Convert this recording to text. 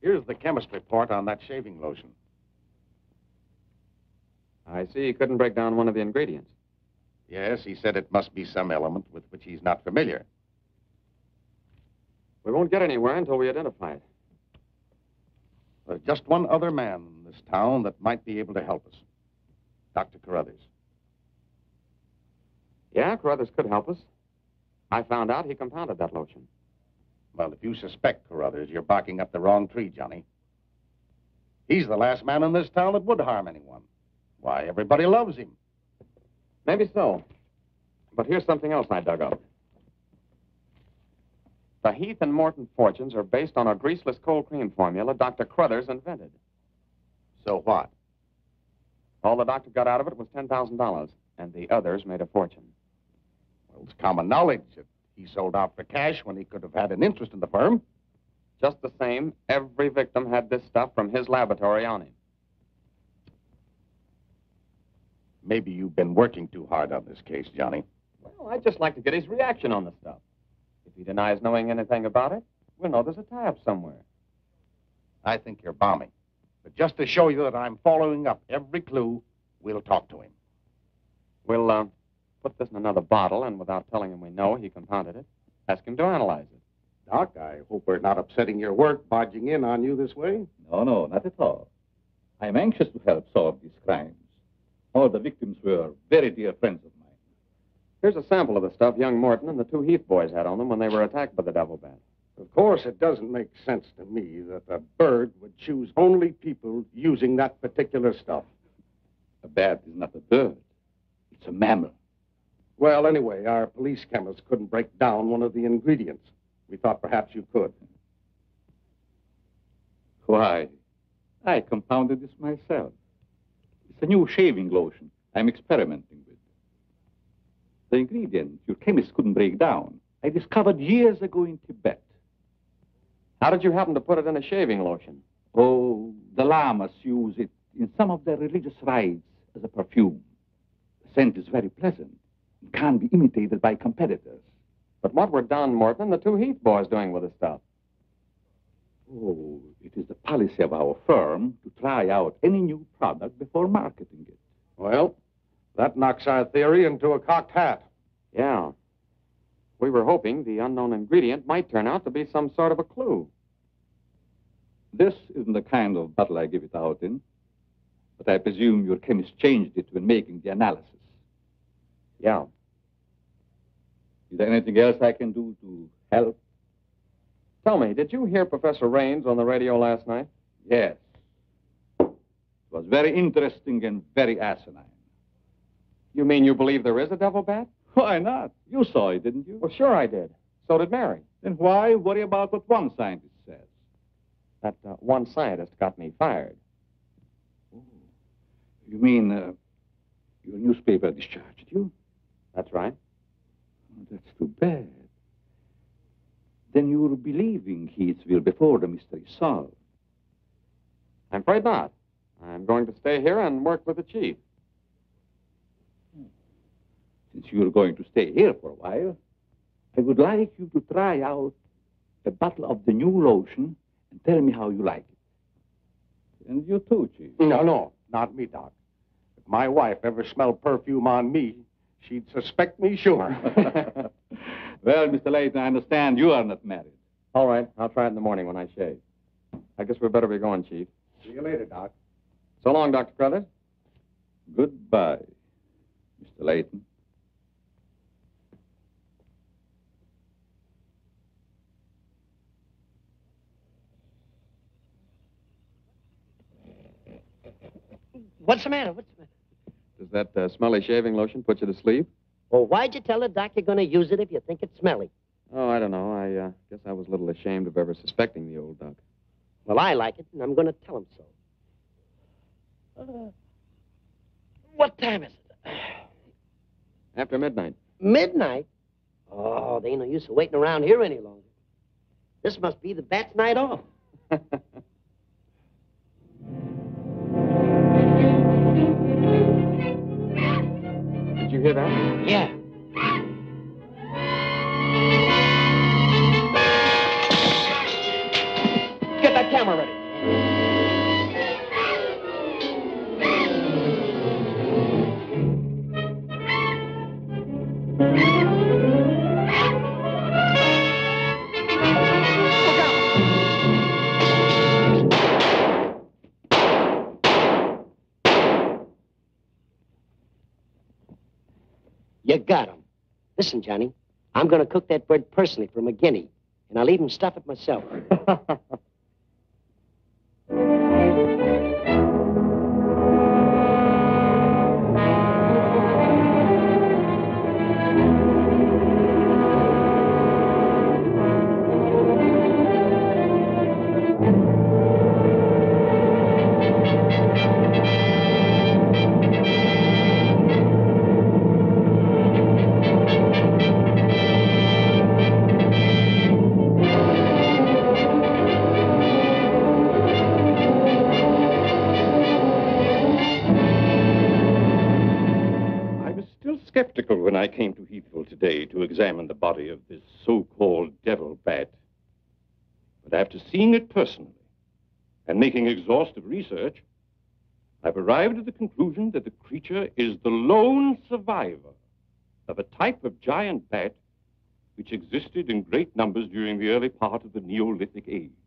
Here's the chemist report on that shaving lotion. I see he couldn't break down one of the ingredients. Yes, he said it must be some element with which he's not familiar. We won't get anywhere until we identify it. There's just one other man in this town that might be able to help us. Dr. Carruthers. Yeah, Carruthers could help us. I found out he compounded that lotion. Well, if you suspect Carruthers, you're barking up the wrong tree, Johnny. He's the last man in this town that would harm anyone. Why, everybody loves him. Maybe so. But here's something else I dug up. The Heath and Morton fortunes are based on a greaseless cold cream formula Dr. Carruthers invented. So what? All the doctor got out of it was $10,000, and the others made a fortune. Well, it's common knowledge that he sold out for cash when he could have had an interest in the firm. Just the same, every victim had this stuff from his laboratory on him. Maybe you've been working too hard on this case, Johnny. Well, I'd just like to get his reaction on the stuff. If he denies knowing anything about it, we'll know there's a tie-up somewhere. I think you're balmy. But just to show you that I'm following up every clue, we'll talk to him. We'll put this in another bottle, and without telling him we know he compounded it, ask him to analyze it. Doc, I hope we're not upsetting your work barging in on you this way. No, not at all. I'm anxious to help solve these crimes. All the victims were very dear friends of mine. Here's a sample of the stuff young Morton and the two Heath boys had on them when they were attacked by the devil bat. Of course, it doesn't make sense to me that a bird would choose only people using that particular stuff. A bat is not a bird. It's a mammal. Well, anyway, our police chemist couldn't break down one of the ingredients. We thought perhaps you could. Why, I compounded this myself. It's a new shaving lotion I'm experimenting with. The ingredient your chemist couldn't break down, I discovered years ago in Tibet. How did you happen to put it in a shaving lotion? Oh, the lamas use it in some of their religious rites as a perfume. The scent is very pleasant and can't be imitated by competitors. But what were Don Morton and the two Heath boys doing with the stuff? Oh, it is the policy of our firm to try out any new product before marketing it. Well, that knocks our theory into a cocked hat. Yeah. We were hoping the unknown ingredient might turn out to be some sort of a clue. This isn't the kind of bottle I give it out in, but I presume your chemist changed it when making the analysis. Yeah. Is there anything else I can do to help? Tell me, did you hear Professor Raines on the radio last night? Yes. It was very interesting and very asinine. You mean you believe there is a devil bat? Why not? You saw it, didn't you? Well, sure I did. So did Mary. Then why worry about what one scientist says? That one scientist got me fired. Oh. You mean your newspaper discharged you? That's right. Oh, that's too bad. Then you're believing Heathville before the mystery is solved. I'm afraid not. I'm going to stay here and work with the chief. Since you're going to stay here for a while, I would like you to try out a bottle of the new lotion and tell me how you like it. And you too, Chief. No, not me, Doc. If my wife ever smelled perfume on me, she'd suspect me sure. Well, Mr. Layton, I understand you are not married. All right, I'll try it in the morning when I shave. I guess we better be going, Chief. See you later, Doc. So long, Dr. Carruthers. Goodbye, Mr. Layton. What's the matter? What's the matter? Does that smelly shaving lotion put you to sleep? Well, why'd you tell the doc you're going to use it if you think it's smelly? Oh, I don't know. I guess I was a little ashamed of ever suspecting the old duck. Well, I like it, and I'm going to tell him so. What time is it? After midnight. Midnight? Oh, there ain't no use of waiting around here any longer. This must be the bat's night off. Did you hear that? Yeah. Get that the camera ready. You got him. Listen, Johnny, I'm going to cook that bird personally for McGinney, and I'll even stuff it myself. Skeptical when I came to Heathville today to examine the body of this so-called devil bat. But after seeing it personally and making exhaustive research, I've arrived at the conclusion that the creature is the lone survivor of a type of giant bat which existed in great numbers during the early part of the Neolithic age.